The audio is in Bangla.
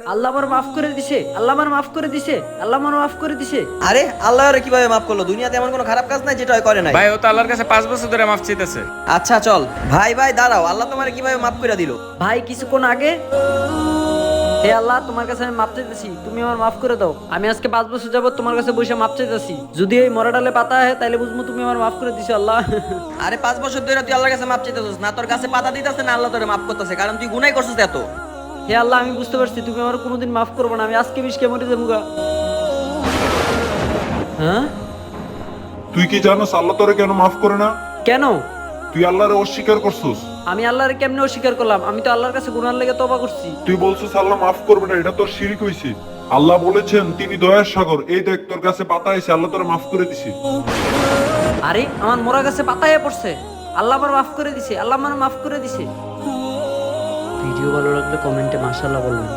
আল্লাহ আমার মাফ করে দিছে, আল্লাহ আমার মাফ করে দিছে, আল্লাহ আমার মাফ করে দিছে। আরে আল্লাহ ওরে কিভাবে মাফ করলো? দুনিয়াতে এমন কোনো খারাপ কাজ নাই যেটা ওই করে নাই। ভাই ও তো আল্লাহর কাছে 5 বছর ধরে মাফ চাইতেছে। আচ্ছা চল ভাই ভাই দাঁড়াও, আল্লাহ তোমারে কিভাবে মাফ করে দিল? ভাই কিছুক্ষণ আগে, হে আল্লাহ তোমার কাছে আমি মাপ চাইতেছি, তুমি আমার মাফ করে দাও। আমি আজকে 5 বছর যাবত তোমার কাছে বসে মাপ চাইতেছি, যদি এই মরা ডালে পাতা হয় তাহলে বুঝবো তুমি আমার মাফ করে দিছো আল্লাহ। আরে 5 বছর ধরে তুই আল্লাহর কাছে মাপ চাইতেছিস না, তোর কাছে পাতা দিতেছে না আল্লাহ তোরে মাফ করতেছে, কারণ তুই গুনাহ করছিস এত। হে আল্লাহ আমি বুঝতে পারছি তুমি আমার কোনোদিন মাফ করবো না, আমি আজকে বিষকে মরে যাবো গা। হ্যাঁ, তুই কি জানোস আল্লাহ তোরে কেন মাফ করে না? কেন? তুই আল্লাহরে অস্বীকার করছিস। আমি আল্লাহর কেমনে অস্বীকার করলাম? আমি তো আল্লাহর কাছে গুনার লেগে তওবা করছি। তুই বলছিস আল্লাহ মাফ করবে না, এটা তোর শিরক হইছে। আল্লাহ বলেছেন তিনি দয়ার সাগর। এই দেখ তোর কাছে পাতা আইছে, আল্লাহ তোরে মাফ করে দিছে। আরে আমার মোরা গাছে পাতায় পড়ছে, আল্লাহ আমার মাফ করে দিছে, আল্লাহ আমার মাফ করে দিছে। ভিডিও ভালো লাগলে কমেন্টে মাশাআল্লাহ বলবেন।